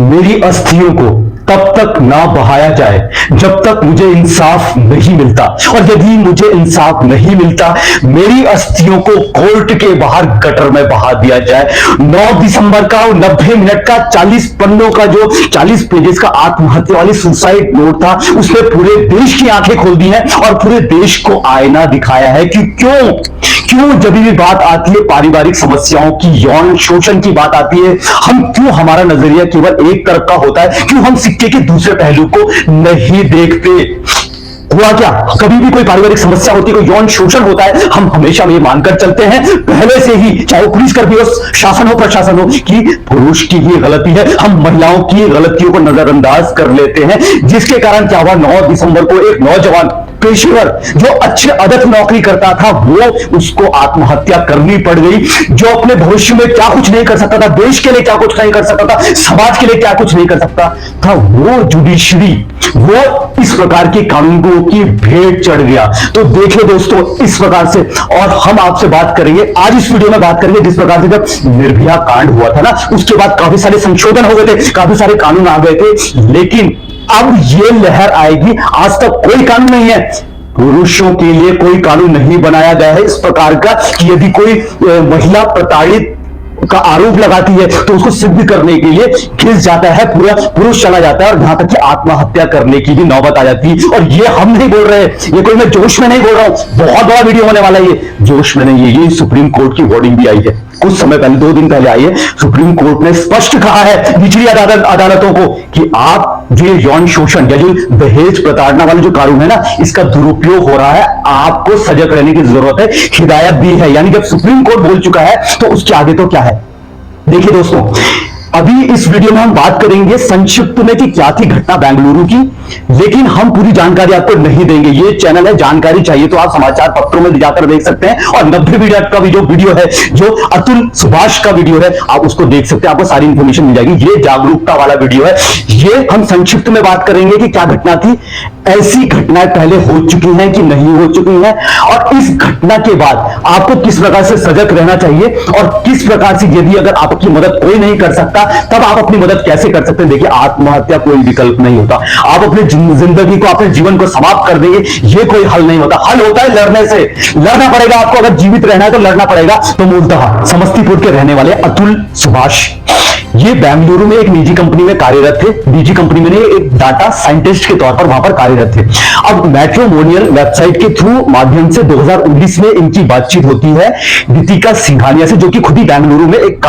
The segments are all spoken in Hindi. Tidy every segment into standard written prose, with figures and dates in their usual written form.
मेरी अस्थियों को तब तक ना बहाया जाए जब तक मुझे इंसाफ नहीं मिलता, और यदि मुझे इंसाफ नहीं मिलता मेरी अस्थियों को कोर्ट के बाहर गटर में बहा दिया जाए। 9 दिसंबर का 90 मिनट का 40 पन्नों का जो 40 पेजेस का आत्महत्या वाली सुसाइड नोट था, उसने पूरे देश की आंखें खोल दी हैं और पूरे देश को आईना दिखाया है कि क्यों जब भी बात आती है पारिवारिक समस्याओं की, यौन शोषण की बात आती है, हम क्यों हमारा नजरिया केवल एक तरफ का होता है, क्यों हम सिक्के के दूसरे पहलू को नहीं देखते। हुआ क्या, कभी भी कोई पारिवारिक समस्या होती है, कोई यौन शोषण होता है, हम हमेशा ये मानकर चलते हैं पहले से ही, चाहे वो पुलिस कर्मी हो, शासन हो, प्रशासन हो, कि पुरुष की ही गलती है। हम महिलाओं की गलतियों को नजरअंदाज कर लेते हैं, जिसके कारण क्या हुआ, 9 दिसंबर को एक नौजवान पेशेवर जो अच्छे अदद नौकरी करता था, वो उसको आत्महत्या करनी पड़ गई। जो अपने भविष्य में क्या कुछ नहीं कर सकता था, देश के लिए क्या कुछ नहीं कर सकता था, समाज के लिए क्या कुछ नहीं कर सकता था, वो जुडिशरी, वो इस प्रकार के कानूनों की भेंट चढ़ गया। तो देखिए दोस्तों, इस प्रकार से, और हम आपसे बात करेंगे आज इस वीडियो में, बात करेंगे जिस प्रकार से जब निर्भया कांड हुआ था ना, उसके बाद काफी सारे संशोधन हो गए थे, काफी सारे कानून आ गए थे, लेकिन अब ये लहर आएगी। आज तक कोई कानून नहीं है, पुरुषों के लिए कोई कानून नहीं बनाया गया है इस प्रकार का कि यदि कोई महिला प्रताड़ित का आरोप लगाती है तो उसको सिद्ध करने के लिए घिस जाता है, पूरा पुरुष चला जाता है, और यहां तक कि आत्महत्या करने की भी नौबत आ जाती है। और ये हम नहीं बोल रहे, ये कोई मैं जोश में नहीं बोल रहा हूं, बहुत बड़ा वीडियो होने वाला है ये, जोश में नहीं है, ये सुप्रीम कोर्ट की वार्निंग भी आई है कुछ समय पहले, 2 दिन पहले आई है। सुप्रीम कोर्ट ने स्पष्ट कहा है निचली अदालतों को कि आप ये यौन शोषण या जो दहेज प्रताड़ना वाले जो कानून है ना, इसका दुरुपयोग हो रहा है, आपको सजग रहने की जरूरत है, हिदायत दी है। यानी जब सुप्रीम कोर्ट बोल चुका है तो उसके आगे तो क्या है। देखिए दोस्तों, अभी इस वीडियो में हम बात करेंगे संक्षिप्त में कि क्या थी घटना बेंगलुरु की, लेकिन हम पूरी जानकारी आपको नहीं देंगे। ये चैनल है, जानकारी चाहिए तो आप समाचार पत्रों में जाकर देख सकते हैं, और 90 मिनट का भी जो वीडियो है, जो अतुल सुभाष का वीडियो है, आप उसको देख सकते हैं, आपको सारी इंफॉर्मेशन मिल जाएगी। ये जागरूकता वाला वीडियो है, ये हम संक्षिप्त में बात करेंगे कि क्या घटना थी, ऐसी घटनाएं पहले हो चुकी हैं कि नहीं हो चुकी हैं, और इस घटना के बाद आपको किस प्रकार से सजग रहना चाहिए, और किस प्रकार से यदि अगर आपकी मदद कोई नहीं कर सकता तब आप अपनी मदद कैसे कर सकते हैं। देखिए, आत्महत्या कोई विकल्प नहीं होता, आप अपनी जिंदगी को, अपने जीवन को समाप्त कर देंगे, ये कोई हल नहीं होता। हल होता है लड़ने से, लड़ना पड़ेगा आपको, अगर जीवित रहना है तो लड़ना पड़ेगा। तो मूलतः समस्तीपुर के रहने वाले अतुल सुभाष, ये बेंगलुरु में एक निजी कंपनी में कार्यरत थे, निजी कंपनी में एक डाटा साइंटिस्ट के तौर पर वहां पर कार्यरत थे। अब मैट्रिमोनियल वेबसाइट के थ्रू माध्यम से 2019 में इनकी बातचीत होती है नितिका सिंघानिया से, जो कि खुद ही बेंगलुरु में एक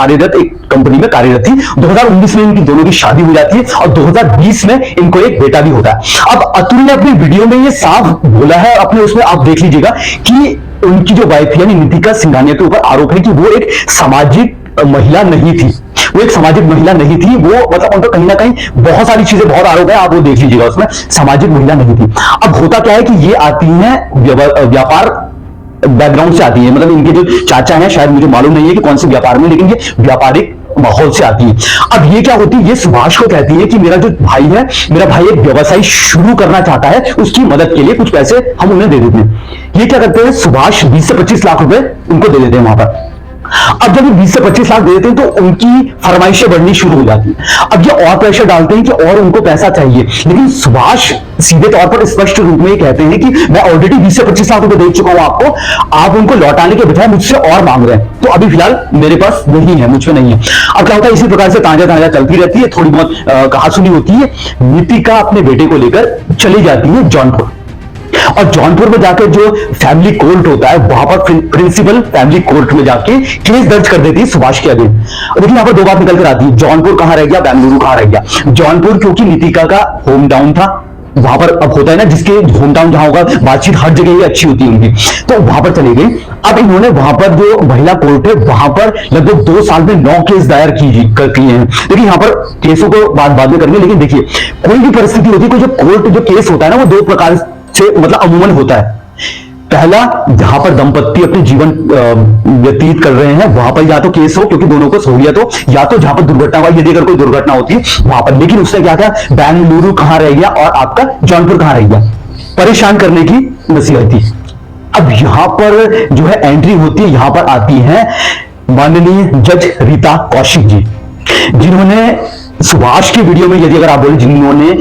कंपनी में कार्यरत थी। 2019 में इनकी दोनों की शादी हो जाती है, और 2020 में इनको एक बेटा भी होता है। अब अतुल ने अपनी वीडियो में ये साफ बोला है, अपने उसमें आप देख लीजिएगा कि उनकी जो वाइफ यानी नितिका सिंघानिया के ऊपर आरोप है कि वो एक सामाजिक महिला नहीं थी, वो एक सामाजिक महिला नहीं थी, वो मतलब उन पर कहीं ना कहीं बहुत सारी चीजें, बहुत आरोप है, आप वो देख लीजिएगा, उसमें सामाजिक महिला नहीं थी। अब होता क्या है कि ये आती हैं व्यापार बैकग्राउंड से आती है, मतलब इनके जो चाचा हैं, शायद मुझे मालूम नहीं है कि कौन से व्यापार में, लेकिन ये व्यापारिक माहौल से आती है। अब ये क्या होती है, ये सुभाष को कहती है कि मेरा जो भाई है, मेरा भाई एक व्यवसाय शुरू करना चाहता है, उसकी मदद के लिए कुछ पैसे हम उन्हें दे देते हैं। ये क्या करते हैं, सुभाष 20 से 25 लाख रुपए उनको दे देते हैं वहां पर। अब जब 20 से 25 लाख दे देते हैं तो उनकी फरमाइशें बढ़नी शुरू हो जाती है। अब ये और प्रेशर डालते हैं कि और उनको पैसा चाहिए, लेकिन सुभाष सीधे तौर पर स्पष्ट रूप में ये कहते हैं कि मैं ऑलरेडी 20 से 25 लाख रुपए दे चुका हूं आपको, आप उनको लौटाने के बजाय मुझसे और मांग रहे हैं, तो अभी फिलहाल मेरे पास नहीं है, मुझ पे नहीं है। अब क्या होता है, इसी प्रकार से ताजा चलती रहती है, थोड़ी बहुत कहासुनी होती है। नितिका अपने बेटे को लेकर चली जाती है जौनपुर, और जौनपुर में जाकर जो फैमिली कोर्ट होता है, वहां पर प्रिंसिपल फैमिली कोर्ट में जाके केस दर्ज कर देती है सुभाष के अगेंस्ट। लेकिन यहां पर 2 बात निकल कर आती है, जौनपुर कहां रह गया, बेंगलुरु कहां रह गया। जौनपुर क्योंकि नितिका का होम टाउन था, वहां पर अब होता है ना, जिसके होम टाउन जहां होगा, बातचीत हर जगह ही अच्छी होती है उनकी, तो वहां पर चली गई। अब इन्होंने वहां पर जो महिला कोर्ट है, वहां पर लगभग 2 साल में 9 केस दायर किए हैं। लेकिन यहाँ पर केसों को बाद में करेंगे, लेकिन देखिए कोई भी परिस्थिति होती है, कोई जो कोर्ट जो केस होता है ना, वो 2 प्रकार से मतलब अमूमन होता है। पहला, जहां पर दंपत्ति अपने जीवन व्यतीत कर रहे हैं, वहां पर या तो केस हो क्योंकि दोनों को सहूलियत हो, या तो जहां पर दुर्घटना हुई, यदि अगर कोई दुर्घटना होती है वहां पर। लेकिन उसने क्या किया, बेंगलुरु कहां रह गया और आपका जौनपुर कहां रह गया, परेशान करने की नसीहत थी। अब यहां पर जो है एंट्री होती है, यहां पर आती है माननीय जज रीता कौशिक जी, जिन्होंने सुभाष की वीडियो में यदि अगर आप बोले जिन्होंने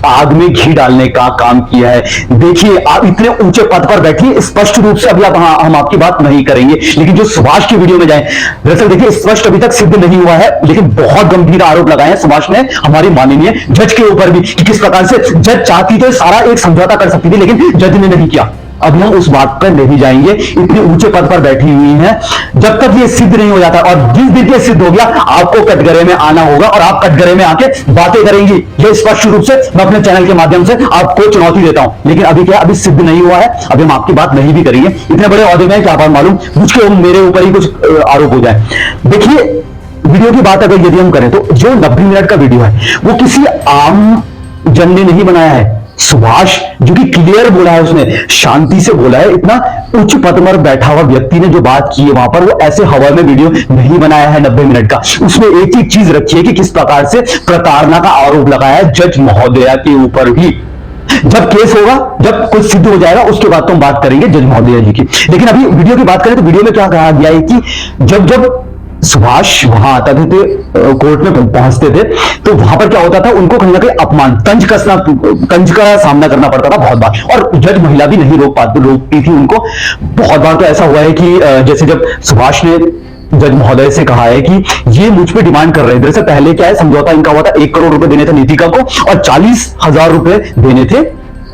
आग में घी डालने का काम किया है, देखिए आप इतने ऊंचे पद पर बैठिए, स्पष्ट रूप से अभी आप हम आपकी बात नहीं करेंगे, लेकिन जो सुभाष की वीडियो में जाए, दरअसल देखिए स्पष्ट अभी तक सिद्ध नहीं हुआ है, लेकिन बहुत गंभीर आरोप लगाए हैं सुभाष ने हमारी माननीय जज के ऊपर भी कि किस प्रकार से जज चाहती तो सारा एक समझौता कर सकती थी, लेकिन जज ने नहीं किया। अभी हम उस बात पर नहीं जाएंगे, इतने ऊंचे पद पर बैठी हुई हैं, जब तक ये सिद्ध नहीं हो जाता, और जिस दिन ये सिद्ध हो गया आपको कटघरे में आना होगा और आप कटघरे में आके बातें करेंगी। ये स्पष्ट रूप से मैं अपने चैनल के माध्यम से आपको चुनौती देता हूं, लेकिन अभी क्या, अभी सिद्ध नहीं हुआ है, अभी हम आपकी बात नहीं भी करेंगे। इतने बड़े औहदे में क्या बात मालूम, मुझके मेरे ऊपर ही कुछ आरोप हो जाए। देखिए वीडियो की बात अगर यदि हम करें तो जो 90 मिनट का वीडियो है वो किसी आम जन ने नहीं बनाया है। सुभाष जो कि क्लियर बोला है, उसने शांति से बोला है, इतना उच्च पद पर बैठा हुआ व्यक्ति ने जो बात की है वहां पर, वो ऐसे हवा में वीडियो नहीं बनाया है 90 मिनट का। उसमें एक ही चीज रखी है कि किस प्रकार से प्रताड़ना का आरोप लगाया है जज महोदया के ऊपर भी। जब केस होगा, जब कुछ सिद्ध हो जाएगा, उसके बाद तो हम बात करेंगे जज महोदया जी की। लेकिन अभी वीडियो की बात करें तो वीडियो में क्या कहा गया है कि जब जब सुभाष वहां आते थे, कोर्ट में पहुंचते थे, तो वहां पर क्या होता था, उनको कहीं ना कहीं अपमान, तंज का सामना करना पड़ता था बहुत बार, और जज महिला भी नहीं रोकती थी उनको। बहुत बार तो ऐसा हुआ है कि जैसे जब सुभाष ने जज महोदय से कहा है कि ये मुझ पे डिमांड कर रहे हैं, दरअसल पहले क्या है, समझौता इनका हुआ था 1 करोड़ रुपए देने थे नीतिका को और 40,000 रुपए देने थे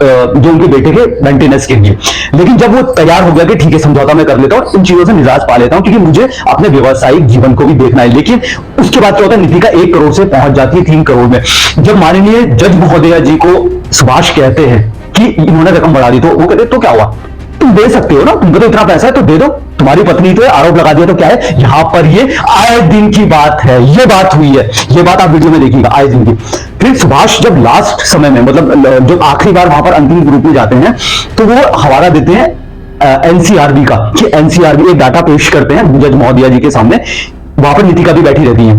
जो उनके बेटे के मेंटेनेंस के लिए। लेकिन जब वो तैयार हो गया कि ठीक है समझौता मैं कर लेता हूं, इन चीजों से निजात पा लेता हूं क्योंकि मुझे अपने व्यवसायिक जीवन को भी देखना है, लेकिन उसके बाद क्या होता है, नीतिका 1 करोड़ से पहुंच जाती है 3 करोड़ में। जब माननीय जज महोदया जी को सुभाष कहते हैं कि इन्होंने रकम बढ़ा दी, तो वो कहते तो क्या हुआ, तुम दे सकते हो ना, तुमको तो इतना पैसा है तो दे दो, तुम्हारी पत्नी तो आरोप लगा दिया तो क्या है। यहां पर ये आए दिन की बात है, ये बात हुई है, ये बात आप वीडियो में देखिएगा आए दिन की। फिर सुभाष जब लास्ट समय में, मतलब जब आखिरी बार वहां पर अंतिम ग्रुप में जाते हैं, तो वो हवाला देते हैं एनसीआरबी का, कि एनसीआरबी एक डाटा पेश करते हैं जज महोदया जी के सामने, वहां पर नीतिका भी बैठी रहती है,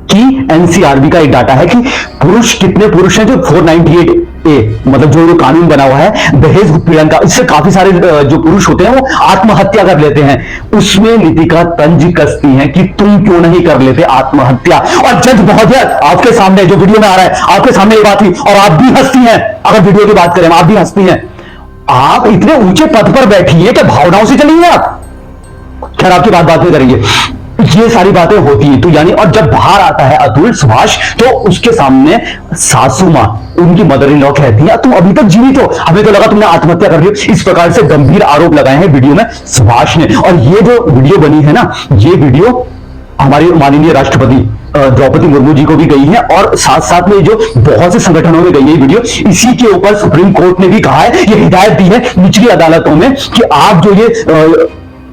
कि एनसीआरबी का एक डाटा है कि पुरुष कितने पुरुष हैं जो 498 मतलब जो कानून बना हुआ है दहेज उत्पीड़न का, इससे काफी सारे जो पुरुष होते हैं वो आत्महत्या कर लेते हैं। उसमें नीतिका तंज कसती है कि तुम क्यों नहीं कर लेते आत्महत्या। और जज महोदय आपके सामने जो वीडियो में आ रहा है, आपके सामने ये बात हुई और आप भी हंसती हैं। अगर वीडियो की बात करें आप भी हंसती हैं। आप इतने ऊंचे पद पर बैठी है कि भावनाओं से चलेंगे आप। खैर आपकी बात में करेंगे, ये सारी बातें होती हैं। तो यानी और जब बाहर आता है अतुल सुभाष, तो उसके सामने सासू मां, उनकी मदर इन लॉ कहती है तुम अभी तक जीवित हो, हमें तो लगा तुमने आत्महत्या कर ली। इस प्रकार से गंभीर आरोप लगाए हैं वीडियो में सुभाष ने। और ये जो वीडियो बनी है ना, ये वीडियो हमारे माननीय राष्ट्रपति द्रौपदी मुर्मू जी को भी गई है, और साथ साथ में जो बहुत से संगठनों में गई है वीडियो। इसी के ऊपर सुप्रीम कोर्ट ने भी कहा है, ये हिदायत दी है निचली अदालतों में कि आप जो ये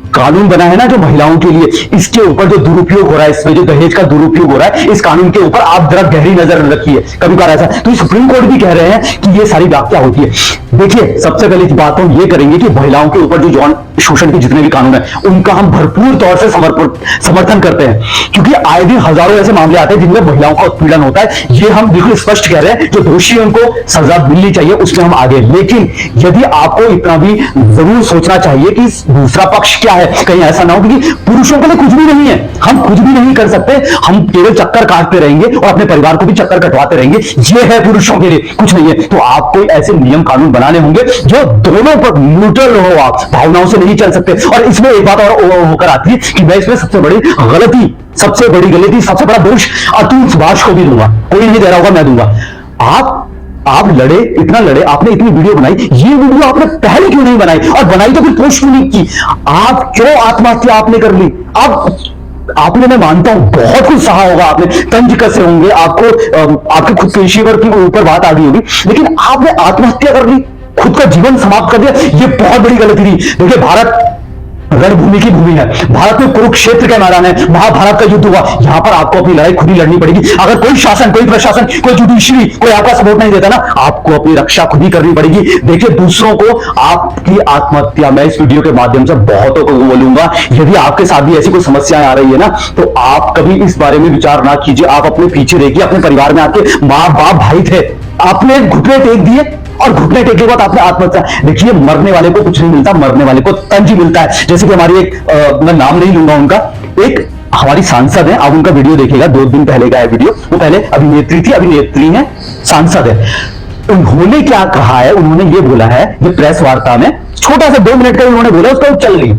कानून बना है ना जो महिलाओं के लिए, इसके ऊपर जो दुरुपयोग हो रहा है, इसमें जो दहेज का दुरुपयोग हो रहा है, इस कानून के ऊपर आप जरा गहरी नजर रखिए। कभी बार ऐसा तो सुप्रीम कोर्ट भी कह रहे हैं कि ये सारी व्याख्या होती है। देखिए सबसे पहले बात हम ये करेंगे कि महिलाओं के ऊपर जो यौन शोषण के जितने भी कानून है उनका हम भरपूर तौर से समर्थन करते हैं, क्योंकि आए दिन हजारों ऐसे मामले आते हैं जिनमें महिलाओं का उत्पीड़न होता है। ये हम बिल्कुल स्पष्ट कह रहे हैं, जो दोषी है उनको सजा मिलनी चाहिए, उसमें हम आगे। लेकिन यदि आपको इतना भी जरूर सोचना चाहिए कि दूसरा पक्ष क्या है, कहीं ऐसा ना हो, क्योंकि पुरुषों के लिए कुछ भी नहीं है, हम कुछ भी नहीं कर सकते, हम केवल चक्कर काटते रहेंगे और अपने परिवार को भी चक्कर कटवाते रहेंगे। ये है पुरुषों के लिए, कुछ नहीं है। तो आपको ऐसे नियम कानून बनाने होंगे जो दोनों पर न्यूट्रल हो, आप भावनाओं से नहीं चल सकते। और इसमें एक बात और होकर आती है कि मैं इसमें सबसे बड़ी गलती, सबसे बड़ी गलती, सबसे बड़ा दोष अतुल सुभाष को भी दूंगा। कोई नहीं दे रहा होगा, मैं दूंगा। आप लड़े, इतना लड़े, आपने इतनी वीडियो बनाई, ये वीडियो आपने पहले क्यों नहीं बनाई, और बनाई तो फिर पोस्ट क्यों नहीं की? आप क्यों आत्महत्या आपने कर ली? आपने, मैं मानता हूं बहुत कुछ सहा होगा, आपने तंज कसे होंगे, आपको आपके खुद पेशेवर के ऊपर बात आ गई होगी, लेकिन आपने आत्महत्या कर ली, खुद का जीवन समाप्त कर दिया। ये बहुत बड़ी गलती थी। देखिए भारत रणभूमि की भूमि है, भारत में कुरुक्षेत्र का मैदान है, महाभारत का युद्ध हुआ, यहां पर आपको अपनी लड़ाई खुद ही लड़नी पड़ेगी। अगर कोई शासन, कोई प्रशासन, कोई जुडिशरी, कोई आपका सपोर्ट नहीं देता ना, आपको अपनी रक्षा खुद ही करनी पड़ेगी। देखिए दूसरों को आपकी आत्महत्या, मैं इस वीडियो के माध्यम से बहुतों को बोलूंगा, यदि आपके साथ भी ऐसी कोई समस्याएं आ रही है ना, तो आप कभी इस बारे में विचार ना कीजिए। आप अपने पीछे देखिए, अपने परिवार में आपके माँ बाप भाई थे, आपने घुटने टेक दिए और घुटने टेकने के बाद आपने आत्महत्या। देखिए मरने वाले को कुछ नहीं मिलता, मरने वाले को तंज मिलता है। जैसे कि हमारी एक मैं नाम नहीं लूंगा उनका, एक हमारी सांसद है, आप उनका वीडियो देखिएगा, 2 दिन पहले का है वीडियो, वो पहले अभिनेत्री थी, अभिनेत्री है, सांसद है। उन्होंने क्या कहा है, उन्होंने ये बोला है, ये प्रेस वार्ता में छोटा सा 2 मिनट का उन्होंने बोला, उसका चल गई।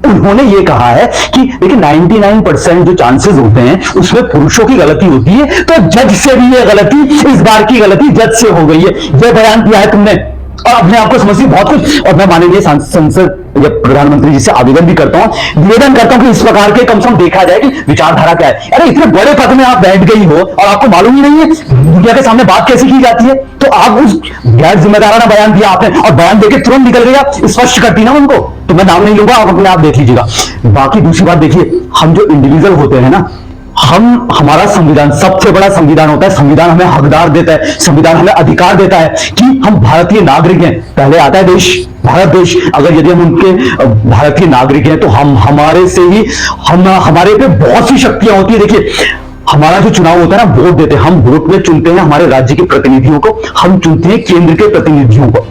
उन्होंने ये कहा है कि देखिए 99% जो चांसेस होते हैं उसमें पुरुषों की गलती होती है, तो जज से भी ये गलती, इस बार की गलती जज से हो गई है। ये बयान किया है तुमने और अपने आप को समझती बहुत कुछ। और मैं माननीय संसद या प्रधानमंत्री जी से आवेदन भी करता हूं, निवेदन करता हूं कि इस प्रकार के कम से कम देखा जाए कि विचारधारा क्या है। अरे इतने बड़े पद में आप बैठ गई हो और आपको मालूम ही नहीं है दुनिया के सामने बात कैसे की जाती है, तो आप उस गैर जिम्मेदाराना बयान दिया आपने, और बयान देके तुरंत निकल गई, आप स्पष्ट करती ना उनको, तो मैं नाम नहीं लूंगा, आप अपने आप देख लीजिएगा। बाकी दूसरी बात देखिए, हम जो इंडिविजुअल होते हैं ना, हमारा संविधान सबसे बड़ा संविधान होता है, संविधान हमें हकदार देता है, संविधान हमें अधिकार देता है कि हम भारतीय नागरिक हैं। पहले आता है देश, भारत देश। अगर यदि हम उनके भारतीय नागरिक हैं तो हम हमारे से ही हमारे पे बहुत सी शक्तियां होती है। देखिए हमारा जो चुनाव होता है ना, वोट देते हैं हम, वोट में चुनते हैं हमारे राज्य के प्रतिनिधियों को, हम चुनते हैं केंद्र के प्रतिनिधियों को,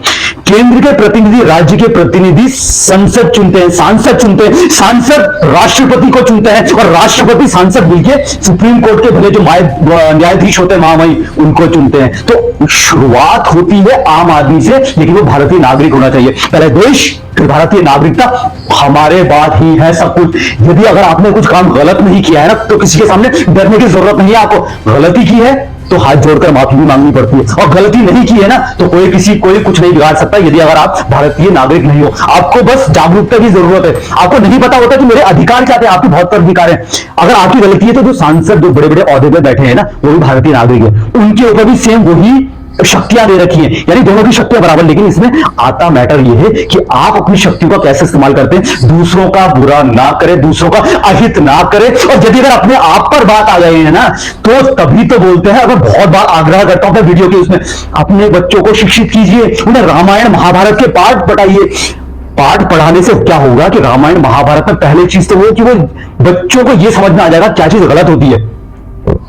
केंद्र के प्रतिनिधि राज्य के प्रतिनिधि संसद चुनते हैं, सांसद चुनते हैं, सांसद राष्ट्रपति को चुनते हैं, और राष्ट्रपति सांसद मिलकर सुप्रीम कोर्ट के भले जो न्यायाधीश होते हैं महामहिम, उनको चुनते हैं। तो शुरुआत होती है आम आदमी से, लेकिन वो भारतीय नागरिक होना चाहिए। पहले देश, फिर भारतीय नागरिकता, हमारे बाद ही है सब कुछ। यदि अगर आपने कुछ काम गलत नहीं किया है ना, तो किसी के सामने डरने की जरूरत नहीं है। आपको गलती की है तो हाथ जोड़कर माफी भी मांगनी पड़ती है, और गलती नहीं की है ना, तो कोई कुछ नहीं बिगाड़ सकता। यदि अगर आप भारतीय नागरिक नहीं हो, आपको बस जागरूकता की जरूरत है। आपको नहीं पता होता कि मेरे अधिकार क्या थे, आपके बहुत सारे अधिकार है। अगर आपकी गलती है तो जो सांसद जो बड़े बड़े ओहदे पे बैठे हैं ना, वो भी भारतीय नागरिक है, उनके ऊपर भी सेम वही शक्तियां दे रखी हैं, यानी दोनों की शक्तियां बराबर। लेकिन इसमें आता मैटर यह है कि आप अपनी शक्तियों का कैसे इस्तेमाल करते हैं, दूसरों का बुरा ना करें, दूसरों का अहित ना करें। और यदि अगर अपने आप पर बात आ गई है ना, तो तभी तो बोलते हैं। अगर बहुत बार आग्रह करता हूं वीडियो के उसमें, अपने बच्चों को शिक्षित कीजिए, उन्हें रामायण महाभारत के पाठ पढ़ाइए। पाठ पढ़ाने से क्या होगा कि रामायण महाभारत में पहली चीज तो वो कि वो बच्चों को यह समझ में आ जाएगा क्या चीज गलत होती है।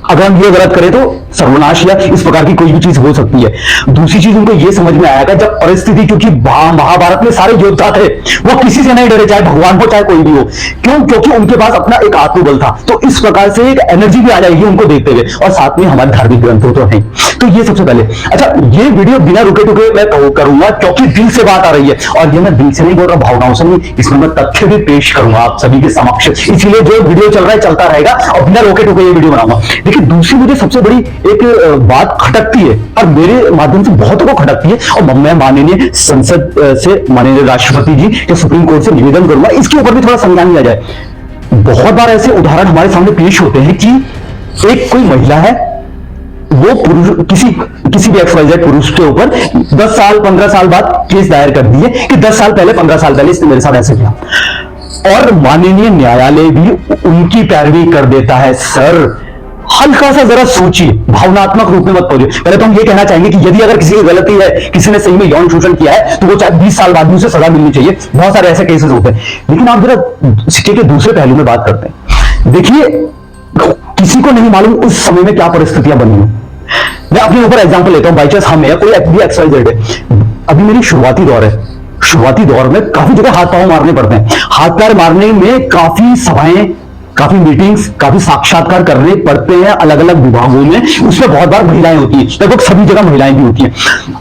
अगर हम ये गलत करें तो सर्वनाश या इस प्रकार की कोई भी चीज हो सकती है। दूसरी चीज उनको ये समझ में आएगा जब परिस्थिति, क्योंकि महाभारत में सारे योद्धा थे, वो किसी से नहीं डरे, चाहे भगवान हो चाहे कोई भी हो। क्यों? क्योंकि उनके पास अपना एक आत्मबल था। तो इस प्रकार से एक एनर्जी भी आ जाएगी उनको देखते हुए, और साथ में हमारे धार्मिक ग्रंथों तो है। तो ये सबसे पहले। अच्छा, ये वीडियो बिना रुके टुके मैं करूंगा क्योंकि दिल से बात आ रही है, और ये मैं दिल से नहीं बोल रहा, भावनाओं से नहीं। इसमें मैं तथ्य भी पेश करूंगा आप सभी के समक्ष, इसीलिए जो वीडियो चल रहा है चलता रहेगा, और बिना रोके टुके ये वीडियो बनाऊंगा। देखिए दूसरी मुझे सबसे बड़ी एक बात खटकती है, और मेरे माध्यम से बहुतों को खटकती है, और मैं माननीय संसद से, माननीय राष्ट्रपति जी या सुप्रीम कोर्ट से निवेदन करूंगा इसके ऊपर भी थोड़ा संज्ञान लिया जाए। बहुत बार ऐसे उदाहरण हमारे सामने पेश होते हैं कि एक कोई महिला है, वो पुरुष किसी भी XYZ पुरुष के ऊपर 10 साल 15 साल बाद केस दायर कर दिए कि 10 साल पहले 15 साल पहले इसने मेरे साथ ऐसे किया, और माननीय न्यायालय भी उनकी पैरवी कर देता है। सर हल्का सा जरा सोचिए, भावनात्मक रूप में मत पहुंचे। पहले तो हम ये कहना चाहेंगे कि यदि अगर किसी की गलती है, किसी ने सही में यौन शोषण किया है, तो वो चाहे 20 साल बाद भी उसे सजा मिलनी चाहिए। बहुत सारे ऐसे केसेस होते हैं। लेकिन आप जरा सिक्के के दूसरे पहलू में बात करते हैं। देखिए किसी को नहीं मालूम उस समय में क्या परिस्थितियां बनी है। मैं अपने ऊपर एग्जांपल लेता हूं, बाई चांस हम है, कोई XYZ है, अभी मेरी शुरुआती दौर है, शुरुआती दौर में काफी जगह हाथ पांव मारने पड़ते हैं। हाथ पैर मारने में काफी सभाएं, काफी मीटिंग्स, काफी साक्षात्कार करने पड़ते हैं अलग अलग विभागों में। उसमें बहुत बार महिलाएं होती हैं, लगभग सभी जगह महिलाएं भी होती हैं।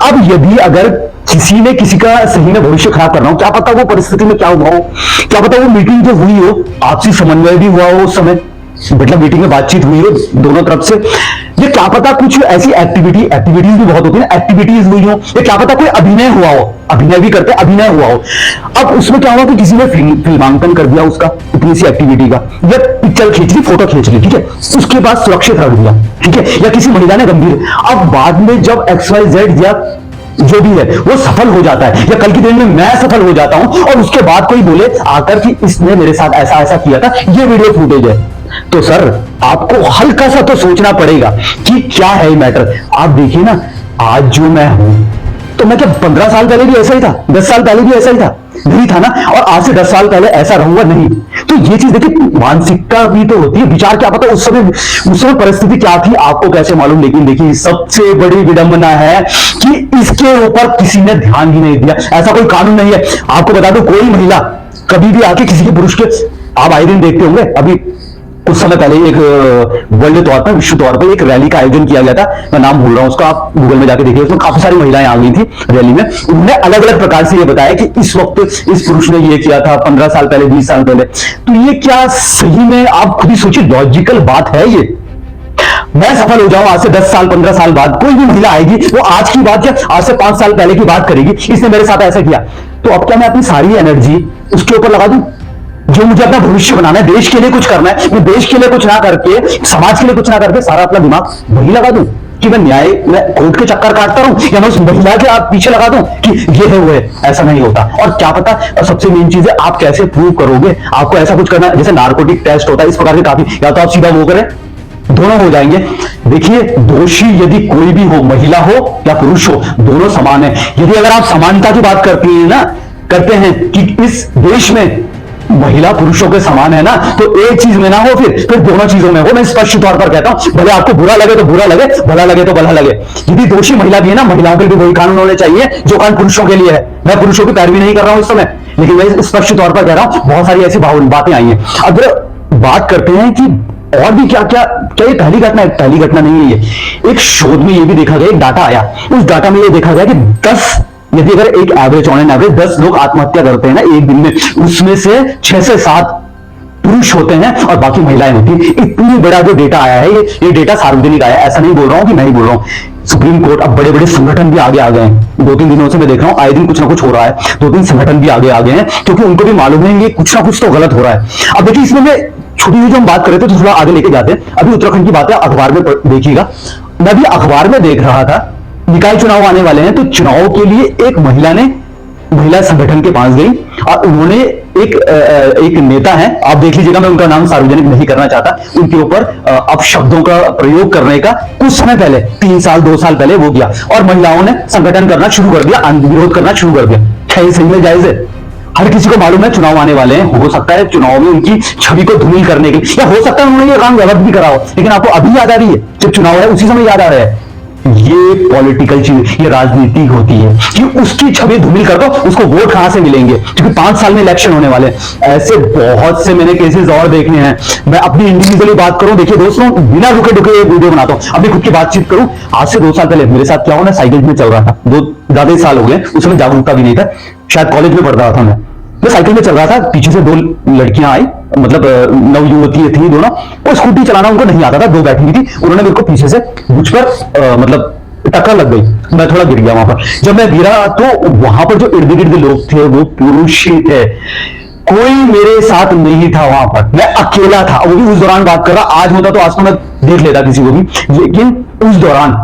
अब यदि अगर किसी ने किसी का सही में भविष्य खराब करना हो, क्या पता वो परिस्थिति में क्या हुआ हो, क्या पता वो मीटिंग जो हुई हो, आपसी समन्वय भी हुआ हो उस समय, मतलब मीटिंग में बातचीत हुई हो दोनों तरफ से, ये क्या पता कुछ ऐसी एक्टिविटीज भी बहुत होती है, एक्टिविटीज हुई हो, ये क्या पता कोई अभिनय हुआ हो, अभिनय भी करते अभिनय हुआ हो। अब उसमें क्या हुआ कि किसी ने फिल्मांकन कर दिया उसका, इतनी सी एक्टिविटी का, या पिक्चर खींच ली, फोटो खींच ली, ठीक है, उसके बाद सुरक्षित रख दिया, ठीक है, या किसी महिला ने गंभीर। अब बाद में जब XYZ या जो भी है वो सफल हो जाता है, या कल के दिन में मैं सफल हो जाता हूं, और उसके बाद कोई बोले आकर कि इसने मेरे साथ ऐसा ऐसा किया था, ये वीडियो फुटेज है, तो सर आपको हल्का सा तो सोचना पड़ेगा कि क्या है ये मैटर। आप देखिए ना, आज जो मैं हूं, तो मैं क्या 15 साल पहले भी ऐसा ही था, 10 साल पहले भी ऐसा ही था, नहीं था ना, और आज से 10 साल पहले ऐसा रहूंगा नहीं। तो ये चीज देखिए, मानसिकता भी तो होती है, विचार क्या पता उस समय परिस्थिति क्या थी, आपको कैसे मालूम। लेकिन देखिए सबसे बड़ी विडंबना है कि इसके ऊपर किसी ने ध्यान ही नहीं दिया। ऐसा कोई कानून नहीं है। आपको बता दो, कोई महिला कभी भी आके किसी के पुरुष के, आप आए दिन देखते होंगे, अभी कुछ समय पहले एक वर्ल्ड तौर पर, विश्व तौर पर एक रैली का आयोजन किया गया था। मैं नाम भूल रहा हूं उसका, आप गूगल में जाके देखिए। उसमें काफी सारी महिलाएं आ गई थी रैली में। उन्होंने अलग अलग प्रकार से ये बताया कि इस वक्त इस पुरुष ने ये किया था 15 साल पहले, 20 साल पहले। तो ये क्या सही में आप खुद ही सोचिए, लॉजिकल बात है ये? मैं सफल हो जाऊं आज से 10 साल 15 साल बाद, कोई भी महिला आएगी वो आज की बात या आज से 5 साल पहले की बात करेगी, इसने मेरे साथ ऐसा किया। तो अब क्या मैं अपनी सारी एनर्जी उसके ऊपर लगा दूं? जो मुझे अपना भविष्य बनाना है, देश के लिए कुछ करना है, मैं देश के लिए कुछ ना करके, समाज के लिए कुछ ना करके सारा अपना दिमाग वही लगा दूं कि मैं मैं कोर्ट के चक्कर काटता रहूं, या मैं उस महिला के आप पीछे लगा दूं कि ये है वो है? ऐसा नहीं होता। और क्या पता, और सबसे मेन चीज है, आप कैसे प्रूव करोगे? आपको ऐसा कुछ करना, जैसे नार्कोटिक टेस्ट होता है, इस प्रकार के काफी, या तो आप सीधा वो करें, दोनों हो जाएंगे। देखिए, दोषी यदि कोई भी हो, महिला हो या पुरुष हो, दोनों समान है। यदि अगर आप समानता की बात करते हैं कि इस देश में महिला पुरुषों के समान है ना, तो एक चीज में ना हो, फिर दोनों चीजों में हो। मैं स्पष्ट तौर पर कहता हूं, भले आपको बुरा लगे तो बुरा लगे, भला लगे तो भला लगे। यदि दोषी महिला भी है ना, महिलाओं के लिए वही कानून होने चाहिए जो कानून पुरुषों के लिए है। मैं पुरुषों की पैरवी नहीं कर रहा हूं इस समय, लेकिन मैं स्पष्ट तौर पर कह रहा हूं, बहुत सारी ऐसी बातें आई हैं। अब बात करते हैं कि और भी क्या क्या क्या ये पहली घटना नहीं है ये। एक शोध में ये भी देखा गया, एक डाटा आया, उस डाटा में ये देखा गया कि 10, यदि अगर एक एवरेज, ऑन एन एवरेज 10 लोग आत्महत्या करते हैं ना एक दिन में, उसमें से 6 से 7 पुरुष होते हैं और बाकी महिलाएं होती हैं। इतनी बड़ा जो डेटा आया है, ये डेटा सार्वजनिक आया है, ऐसा नहीं बोल रहा हूं कि मैं ही बोल रहा हूं। सुप्रीम कोर्ट, अब बड़े बड़े संगठन भी आगे आ गए हैं। 2-3 दिनों से मैं देख रहा हूं, आए दिन कुछ ना कुछ हो रहा है। 2-3 संगठन भी आगे आ गए हैं, क्योंकि उनको भी मालूम है कि कुछ ना कुछ तो गलत हो रहा है। अब देखिए, इसमें मैं छोटी सी जो हम बात कर रहे थे तो थोड़ा आगे लेके जाते हैं। अभी उत्तराखंड की बात है, अखबार में देखिएगा। मैं भी अखबार में देख रहा था, निकाय चुनाव आने वाले हैं, तो चुनाव के लिए एक महिला संगठन के पास गई और उन्होंने एक नेता है, आप देख लीजिएगा, मैं उनका नाम सार्वजनिक नहीं करना चाहता, उनके ऊपर अपशब्दों का प्रयोग करने का कुछ समय पहले, 3 साल 2 साल पहले वो किया, और महिलाओं ने संगठन करना शुरू कर दिया, विरोध करना शुरू कर दिया। क्या ये सही में जायज है? हर किसी को मालूम है चुनाव आने वाले हैं, हो सकता है चुनाव में उनकी छवि को धूमिल करने के लिए, या हो सकता है उन्होंने ये काम गलत भी करा हो, लेकिन आपको अभी याद आ रही है, जब चुनाव है उसी समय याद आ रहा है। ये पॉलिटिकल चीज, ये राजनीति होती है कि उसकी छवि धूमिल कर दो, उसको वोट कहां से मिलेंगे, क्योंकि 5 साल में इलेक्शन होने वाले। ऐसे बहुत से मैंने केसेस और देखे हैं। मैं अपनी इंडिविजुअली बात करूं, देखिए दोस्तों, बिना रुके रुके एक वीडियो बनाता हूं, अपनी खुद की बातचीत करूं। आज से 2 साल पहले मेरे साथ क्या हुआ, साइकिल में चल रहा था, 2 ज्यादा ही साल हो गए, उस समय जागरूकता भी नहीं था, शायद कॉलेज में पढ़ रहा था। मैं साइकिल में चल रहा था, पीछे से 2 लड़कियां आई, मतलब नवयुवती थी दोनों। वो स्कूटी चलाना उनको नहीं आता था, 2 बैठी हुई थी, उन्होंने मेरे को पीछे से मुझ पर मतलब टक्कर लग गई, मैं थोड़ा गिर गया वहां पर। जब मैं गिरा तो वहां पर जो इर्द गिर्द लोग थे वो पुरुष ही थे, कोई मेरे साथ नहीं था वहां पर, मैं अकेला था। वो भी उस दौरान बात कर रहा, आज होता तो आज तो मैं देख लेता किसी को भी, लेकिन उस दौरान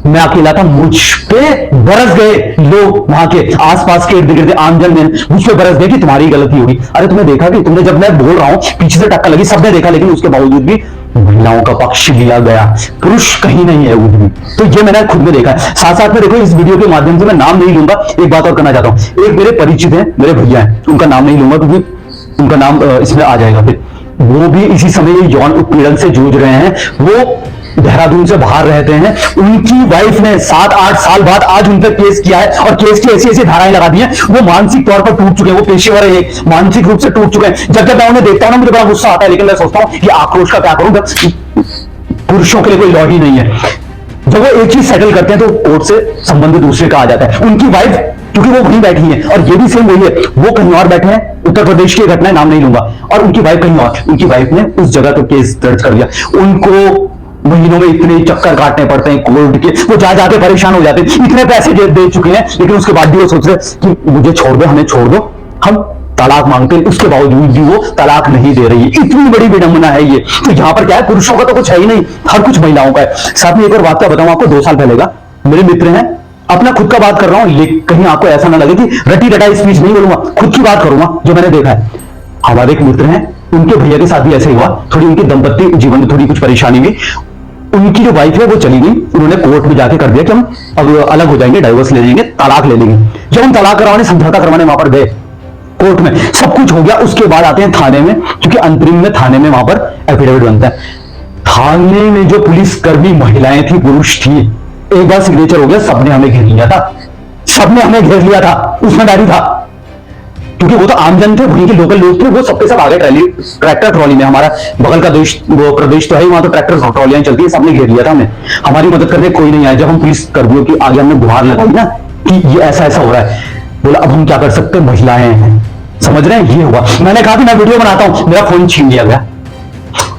मैं अकेला था। मुझ पे बरस गए लोग, वहां के आसपास के इर्द गिर्द आमजन ने मुझ पे बरस गए कि तुम्हारी गलती होगी। अरे तुमने देखा कि तुमने, जब मैं बोल रहा हूं पीछे से टक्कर लगी, सबने देखा, लेकिन उसके बावजूद भी महिलाओं का पक्ष लिया गया, पुरुष कहीं नहीं है उसमें। तो ये मैंने खुद में देखा है। साथ साथ में देखो, इस वीडियो के माध्यम से मैं नाम नहीं लूंगा, एक बात और करना चाहता हूं। एक मेरे परिचित हैं, मेरे भैया हैं, उनका नाम नहीं लूंगा क्योंकि उनका नाम इसमें आ जाएगा। फिर वो भी इसी समय यौन उत्पीड़न से जूझ रहे हैं, वो देहरादून से बाहर रहते हैं। उनकी वाइफ ने 7-8 साल बाद आज उन पर केस किया है, और केस की ऐसी ऐसी धाराएं लगा दी हैं। वो मानसिक तौर पर टूट चुके हैं, वो पेशेवर है, मानसिक रूप से टूट चुके हैं। जब जब मैं उन्हें देखता हूं ना, मुझे बड़ा गुस्सा आता है, लेकिन मैं सोचता हूं कि आक्रोश का क्या करूं, पुरुषों के लिए कोई लॉ ही नहीं है। जब वो एक चीज सेटल करते हैं तो कोर्ट से संबंध दूसरे का आ जाता है। उनकी वाइफ, क्योंकि वो वहीं बैठी है, और ये भी सेम वही है, वो कहीं और बैठे हैं, उत्तर प्रदेश की घटना है, नाम नहीं लूंगा, और उनकी वाइफ कहीं और, उनकी वाइफ ने उस जगह तो केस दर्ज कर दिया। उनको महीनों में इतने चक्कर काटने पड़ते हैं कोर्ट के, वो जा जाके परेशान हो जाते हैं, इतने पैसे दे चुके हैं, लेकिन उसके बाद भी वो सोच रहे कि मुझे छोड़ दो, हमें छोड़ दो, हम तलाक मांगते हैं, उसके बावजूद भी वो तलाक नहीं दे रही है। इतनी बड़ी विडंबना है ये। तो यहाँ पर क्या है, पुरुषों का तो कुछ है ही नहीं, हर कुछ महिलाओं का है। साथ में एक और वाक्य बताऊं आपको, 2 साल पहले का, मेरे मित्र हैं, अपना खुद का बात कर रहा हूं, लेकिन कहीं आपको ऐसा ना लगे कि रटी रटाई स्पीच नहीं बोलूंगा, खुद की बात करूंगा जो मैंने देखा है। हमारे एक मित्र हैं, उनके भैया के साथ भी ऐसे हुआ, थोड़ी उनकी दाम्पत्य जीवन में थोड़ी कुछ परेशानी हुई। उनकी जो वाइफ है वो चली गई, उन्होंने कोर्ट में जाके कर दिया कि हम अब अलग हो जाएंगे, डाइवोर्स ले लेंगे, तलाक ले लेंगे। जब हम तलाक करवाने, समझौता करवाने वहां पर गए, कोर्ट में सब कुछ हो गया, उसके बाद आते हैं थाने में, क्योंकि अंतरिम में थाने में वहां पर एफिडेविट बनता है। थाने में जो पुलिसकर्मी महिलाएं थी, पुरुष थी, एक बार सिग्नेचर हो गया, सबने हमें घेर लिया था, सबने हमें घेर लिया था, उसमें डायरी था क्योंकि वो तो आमजन थे, वहीं के लोकल लोग थे, वो सबके सब आगे ट्रैक्टर ट्रॉली में, हमारा बगल का देश वो प्रदेश तो है, वहां तो ट्रैक्टर ट्रॉलियां चलती है, सबने घेर लिया था हमें, हमारी मदद करने कोई नहीं आया। जब हम पुलिस कर्मियों की आगे हमने गुहार लगाई ना कि ये ऐसा ऐसा हो रहा है, बोला अब हम क्या कर सकते हैं, महिलाएं हैं, समझ रहे हैं, ये हुआ। मैंने कहा कि मैं वीडियो बनाता हूं, मेरा फोन छीन लिया गया।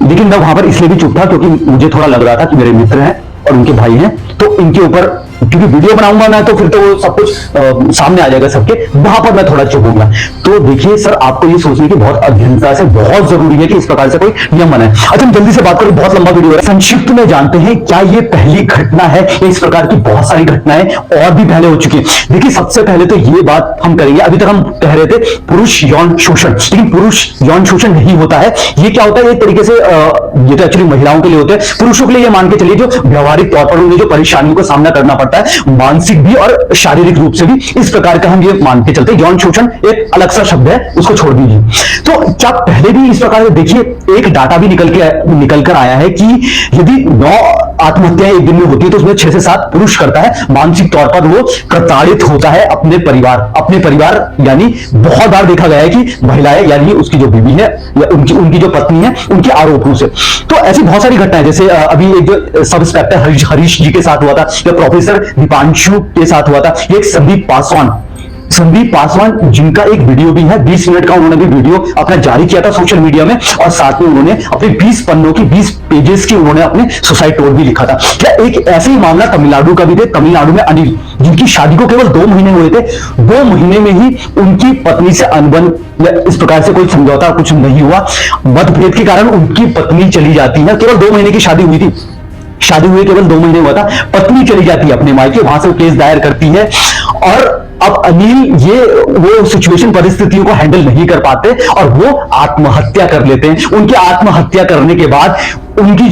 लेकिन मैं वहां पर इसलिए भी चुप था क्योंकि मुझे थोड़ा लग रहा था कि मेरे मित्र हैं और उनके भाई हैं, तो इनके ऊपर, क्योंकि वीडियो बनाऊंगा मैं तो फिर तो सब कुछ सामने आ जाएगा सबके, वहां पर मैं थोड़ा चुप होऊंगा। तो देखिए सर, आपको ये सोचने की बहुत अध्ययनता से बहुत जरूरी है कि इस प्रकार से कोई नियम बनाए। अच्छा, हम जल्दी से बात करें, बहुत लंबा वीडियो है, संक्षिप्त में जानते हैं क्या ये पहली घटना है, इस प्रकार की बहुत सारी घटनाएं और भी पहले हो चुकी है। देखिए सबसे पहले तो ये बात हम करेंगे, अभी तक हम कह रहे थे पुरुष यौन शोषण, लेकिन पुरुष यौन शोषण नहीं होता है। ये क्या होता है, एक तरीके से ये तो एक्चुअली महिलाओं के लिए होता है, पुरुषों के लिए ये मान के चलिए जो व्यवहारिक तौर पर उन्हें जो परेशानियों का सामना करना पड़ता है, मानसिक भी और शारीरिक रूप से भी, इस प्रकार का हम ये मान के चलते हैं। यौन शोषण एक अलग सा शब्द है, उसको छोड़ दीजिए। तो क्या पहले भी इस प्रकार से, देखिए एक डाटा भी निकल कर आया है कि यदि 9 आत्महत्याएं एक दिन में होती है तो उसमें 6 से 7 पुरुष करता है। मानसिक तौर पर वो प्रताड़ित होता है अपने परिवार, यानी बहुत बार देखा गया है कि महिलाएं, यानी उसकी जो बीवी है या उनकी जो पत्नी है, उनके आरोपों से। तो ऐसी बहुत सारी घटनाएं, जैसे अभी एक जो सब इंस्पेक्टर हरीश जी के साथ हुआ था, या प्रोफेसर दीपांशु के साथ हुआ था, एक संदीप पासवान जिनका एक वीडियो भी है, 20 मिनट का उन्होंने भी वीडियो अपना जारी किया था सोशल मीडिया में, और साथ में उन्होंने अपने 20 पन्नों की 20 पेजेस की उन्होंने अपने सुसाइड नोट भी लिखा था। क्या एक ऐसे ही मामला तमिलनाडु का भी थे, तमिलनाडु में अनिल, जिनकी शादी को केवल 2 महीने हुए थे, 2 महीने में ही उनकी पत्नी से अनबन या इस प्रकार से कोई समझौता कुछ नहीं हुआ, मतभेद के कारण उनकी पत्नी चली जाती है। केवल 2 महीने की शादी हुई थी, शादी हुई केवल 2 महीने हुआ था, पत्नी चली जाती है अपने मायके, वहां से वो केस दायर करती है। और अब अनिल ये वो सिचुएशन, परिस्थितियों को हैंडल नहीं कर पाते और वो आत्महत्या कर लेते हैं। उनकी आत्महत्या करने के बाद उसकी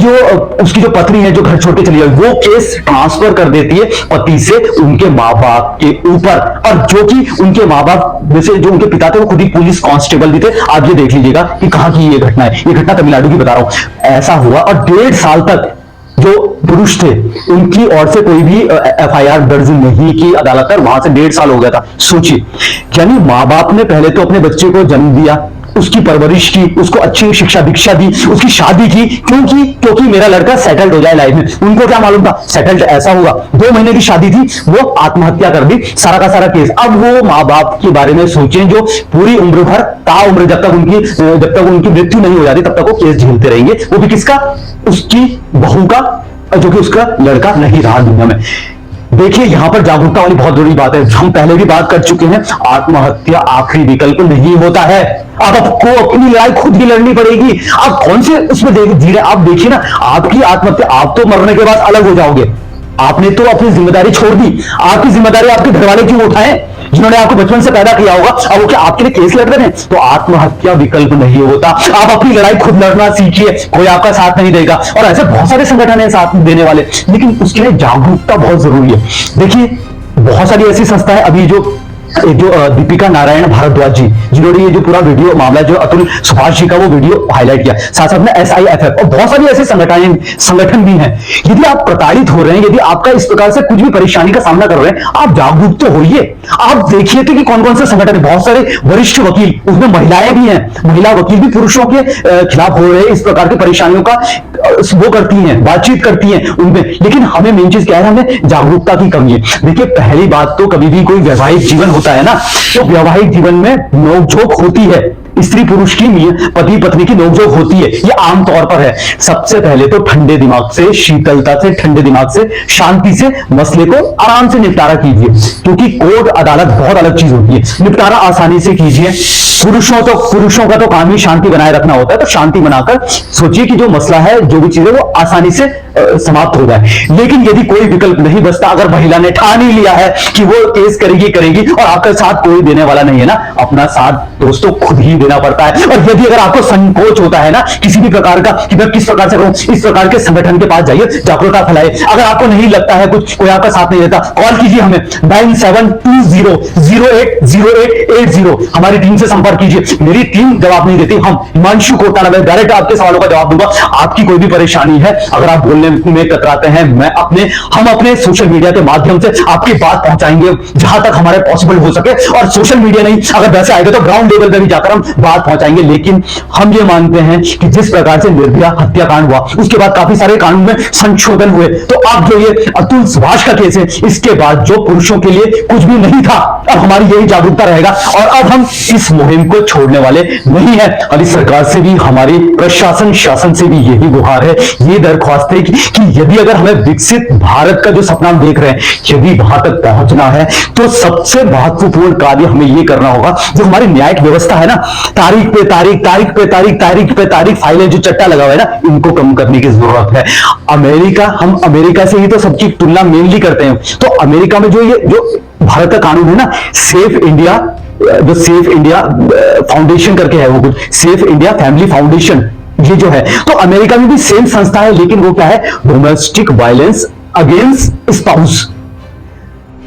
जो पत्नी है, जो घर छोड़ के चली गई, वो केस ट्रांसफर कर देती है पति से उनके माँ बाप के ऊपर, और जो कि उनके माँ बाप में से जो उनके पिता थे वो खुद ही पुलिस कांस्टेबल भी थे। आप ये देख लीजिएगा कि कहां की ये घटना है, ये घटना तमिलनाडु की बता रहा हूं। ऐसा हुआ और 1.5 साल तक जो पुरुष थे उनकी ओर से कोई भी एफआईआर दर्ज नहीं की अदालत पर, वहां से 1.5 साल हो गया था। सोचिए, यानी माँ बाप ने पहले तो अपने बच्चे को जन्म दिया, उसकी परवरिश की, उसको अच्छी शिक्षा दीक्षा दी, उसकी शादी की, क्योंकि मेरा लड़का सेटल्ड हो जाए लाइफ में। उनको क्या मालूम था सेटल्ड ऐसा होगा। 2 महीने की शादी थी, वो आत्महत्या कर दी, सारा का सारा केस। अब वो माँ बाप के बारे में सोचें जो पूरी उम्र भर, ताउम्र, जब तक उनकी मृत्यु नहीं हो जाती तब तक वो केस झेलते रहेंगे, वो भी किसका, उसकी बहू का, जो कि उसका लड़का नहीं रहा दुनिया में। देखिए यहां पर जागरूकता वाली बहुत जरूरी बात है, हम पहले भी बात कर चुके हैं, आत्महत्या आखिरी विकल्प नहीं होता है। आपको अपनी लड़ाई खुद ही लड़नी पड़ेगी। आप कौन से उसमें जी रहे, आप देखिए ना, आपकी आत्महत्या, आप तो मरने के बाद अलग हो जाओगे, आपने तो अपनी जिम्मेदारी छोड़ दी। आपकी जिम्मेदारी आपके घर वाले क्यों उठाएं, जिन्होंने आपको बचपन से पैदा किया होगा, अब वो क्या आपके लिए केस लड़ रहे हैं? तो आत्महत्या विकल्प नहीं होता। आप अपनी लड़ाई खुद लड़ना सीखिए, कोई आपका साथ नहीं देगा। और ऐसे बहुत सारे संगठन हैं साथ देने वाले, लेकिन उसके लिए जागरूकता बहुत जरूरी है। देखिए बहुत सारी ऐसी संस्थाएं, अभी जो दीपिका नारायण भारद्वाज जी, जिन्होंने ये जो पूरा वीडियो मामला जो अतुल सुभाष जी का वो वीडियो हाईलाइट किया, साथ साथ में SIFF और बहुत सारी ऐसे संगठन भी हैं। यदि आप प्रताड़ित हो रहे हैं, यदि आपका इस प्रकार से कुछ भी परेशानी का सामना कर रहे हैं, आप जागरूक तो होइए। आप देखिए कि कौन कौन से संगठन है, बहुत सारे वरिष्ठ वकील, उसमें महिलाएं भी हैं, महिला वकील भी पुरुषों के खिलाफ हो रहे हैं, इस प्रकार की परेशानियों का वो करती हैं, बातचीत करती हैं उनमें। लेकिन हमें मेन चीज क्या है, हमें जागरूकता की कमी है। देखिए पहली बात तो, कभी भी कोई वैवाहिक जीवन होता है ना, तो वैवाहिक जीवन में नोकझोंक होती है, स्त्री पुरुष की, पति पत्नी की नोकझोंक होती है, ये आमतौर पर है। सबसे पहले तो ठंडे दिमाग से, शीतलता से, ठंडे दिमाग से, शांति से मसले को आराम से निपटारा कीजिए, क्योंकि कोर्ट अदालत बहुत अलग चीज होती है। निपटारा आसानी से कीजिए। पुरुषों का तो काम ही शांति बनाए रखना होता है, तो शांति बनाकर सोचिए कि जो मसला है, जो भी चीज है, वो आसानी से समाप्त हो जाए। लेकिन यदि कोई विकल्प नहीं बचता, अगर महिला ने ठान ही लिया है कि वो केस करेगी और आपका साथ कोई देने वाला नहीं है ना, अपना साथ दोस्तों खुद ही देना पड़ता है। और यदि अगर आपको संकोच होता है ना किसी भी प्रकार का कि मैं किस प्रकार से करूं, इस प्रकार के संगठन के पास जाइए, जागरूकता फैलाइए। अगर आपको नहीं लगता है कुछ, कोई आपका साथ नहीं देता, कॉल कीजिए हमें 9720080880, हमारी टीम से संपर्क कीजिए। मेरी टीम जवाब नहीं देती, हम हिमांशु कोटाना, मैं डायरेक्ट आपके सवालों का जवाब दूंगा। आपकी कोई भी परेशानी है, अगर आप बोलने में कतराते हैं, हम अपने सोशल मीडिया के माध्यम से आपकी बात पहुंचाएंगे, जहां तक हमारे पॉसिबल हो सके, और सोशल मीडिया नहीं, अगर वैसे आएगा तो ग्राउंड लेवल पे भी जाकर हम बात पहुंचाएंगे। लेकिन हम ये मानते हैं कि जिस प्रकार से निर्भया हत्याकांड हुआ, उसके बाद काफी सारे कानून में संशोधन हुए, तो अब जो ये अतुल सुभाष का केस है, इसके बाद जो पुरुषों के लिए कुछ भी नहीं था, अब हमारी यही जागरूकता रहेगा और अब हम इस मुहिम को छोड़ने वाले नहीं है। और इस सरकार से भी, हमारे प्रशासन शासन से भी यही गुहार है, ये दरख्वास्त है कि यदि अगर हमें विकसित भारत का जो सपना हम देख रहे हैं, यदि वहां तक पहुंचना है, तो सबसे महत्वपूर्ण कार्य हमें यह करना होगा, जो हमारी न्यायिक व्यवस्था है ना, तारीख पे तारीख, तारीख पे तारीख, तारीख पे तारीख फाइलें जो चट्टा लगा हुआ है ना, इनको कम करने की जरूरत है। हम अमेरिका से ही तो सबकी तुलना मेनली करते हैं, तो अमेरिका में जो भारत का कानून है ना, सेफ इंडिया फाउंडेशन करके है, वो कुछ सेफ इंडिया फैमिली फाउंडेशन, ये जो है, तो अमेरिका में भी सेम संस्था है, लेकिन वो क्या है, डोमेस्टिक वायलेंस अगेंस्ट स्पाउस।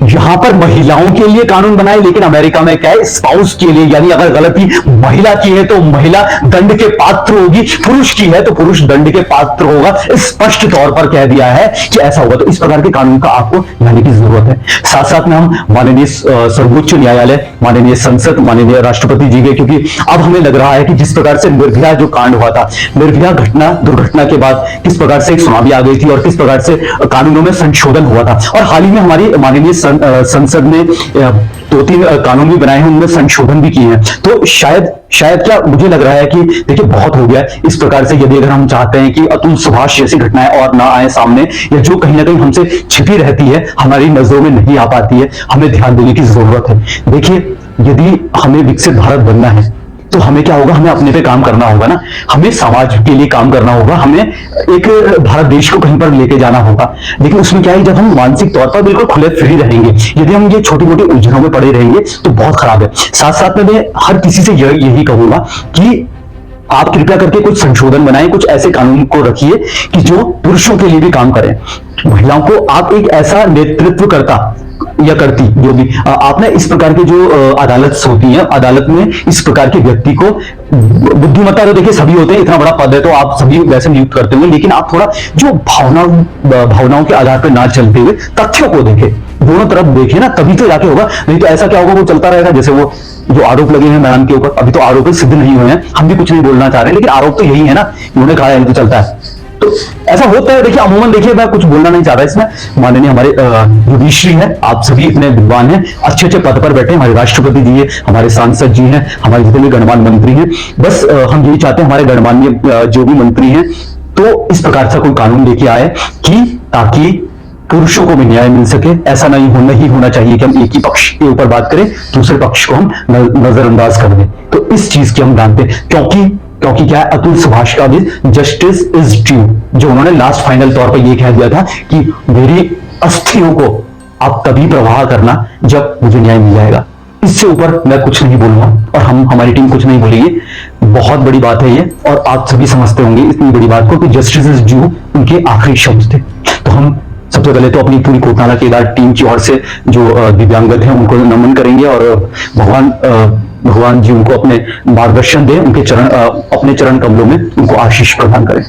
यहां पर महिलाओं के लिए कानून बनाए, लेकिन अमेरिका में क्या है, स्पाउस के लिए, यानी अगर गलती महिला की है तो महिला दंड के पात्र होगी, पुरुष की है तो पुरुष दंड के पात्र होगा, स्पष्ट तौर पर कह दिया है कि ऐसा होगा। तो इस प्रकार के कानून का आपको लाने की जरूरत है। साथ साथ में हम माननीय सर्वोच्च न्यायालय, माननीय संसद, माननीय राष्ट्रपति जी के, क्योंकि अब हमें लग रहा है कि जिस प्रकार से निर्भया जो कांड हुआ था, निर्भया दुर्घटना के बाद किस प्रकार से एक सुनामी आ गई थी और किस प्रकार से कानूनों में संशोधन हुआ था, और हाल ही में हमारी माननीय संसद ने 2-3 कानून भी बनाए हैं, उनमें संशोधन भी किए हैं। तो शायद क्या मुझे लग रहा है कि देखिए बहुत हो गया है इस प्रकार से। यदि अगर हम चाहते हैं कि अतुल सुभाष जैसी घटनाएं और ना आए सामने, या जो कहीं ना कहीं हमसे छिपी रहती है, हमारी नजरों में नहीं आ पाती है, हमें ध्यान देने की जरूरत है। देखिए, यदि हमें विकसित भारत बनना है तो हमें क्या होगा, हमें अपने पे काम करना होगा ना, हमें समाज के लिए काम करना होगा, हमें एक भारत देश को कहीं पर लेके जाना होगा। लेकिन उसमें क्या है, जब हम मानसिक तौर पर बिल्कुल खुले फ्री रहेंगे, यदि हम ये छोटी मोटी उलझनों में पड़े रहेंगे तो बहुत खराब है। साथ साथ में मैं हर किसी से यही कहूंगा कि आप कृपया करके कुछ संशोधन बनाएं, कुछ ऐसे कानून को रखिए कि जो पुरुषों के लिए भी काम करें। महिलाओं को आप एक ऐसा नेतृत्व करता या करती, जो भी आपने इस प्रकार के जो अदालत होती है, अदालत में इस प्रकार के व्यक्ति को, बुद्धिमत्ता तो देखिए सभी होते हैं, इतना बड़ा पद है तो आप सभी वैसे नियुक्त करते होंगे, लेकिन आप थोड़ा जो भावनाओं के आधार पर ना चलते हुए तथ्यों को देखें, दोनों तरफ देखें ना, तभी तो जाके होगा। नहीं तो ऐसा क्या होगा, वो चलता रहेगा। जैसे वो जो आरोप लगे हैं मैडम के ऊपर, अभी तो आरोप सिद्ध नहीं हुए हैं, हम भी कुछ नहीं बोलना चाह रहे हैं, लेकिन आरोप तो यही है ना, उन्होंने कहा है तो चलता है, तो ऐसा होता है। देखिए अमूमन, देखिए मैं कुछ बोलना नहीं चाह रहा इसमें, माननीय हमारे युधिश्री है, आप सभी इतने विद्वान हैं, अच्छे अच्छे पद पर बैठे, हमारे राष्ट्रपति जी है, हमारे सांसद जी हैं, हमारे जितने भी गणमान्य मंत्री हैं, बस हम यही चाहते हैं हमारे गणमान्य जो भी मंत्री हैं, तो इस प्रकार का कोई कानून लेके आए कि ताकि पुरुषों को भी न्याय मिल सके। ऐसा नहीं होना चाहिए कि हम एक ही पक्ष के ऊपर बात करें, दूसरे पक्ष को हम नजरअंदाज कर दें। तो इस चीज की हम जानते हैं, क्योंकि क्या है, अतुल सुभाष का भी जस्टिस इज ड्यू, जो उन्होंने लास्ट फाइनल तौर पर यह कह दिया था कि मेरी अस्थियों को आप तभी प्रवाह करना जब मुझे न्याय मिल जाएगा। इससे ऊपर मैं कुछ नहीं बोलूंगा और हमारी टीम कुछ नहीं बोलेगी। बहुत बड़ी बात है ये, और आप सभी समझते होंगे इतनी बड़ी बात को कि जस्टिस इज ड्यू उनके आखिरी शब्द थे। तो हम सबसे पहले तो अपनी पूरी कोटनाला केदार टीम की ओर से जो दिव्यांगत हैं उनको नमन करेंगे, और भगवान जी उनको अपने मार्गदर्शन दें, उनके अपने चरण कमलों में उनको आशीष प्रदान करें।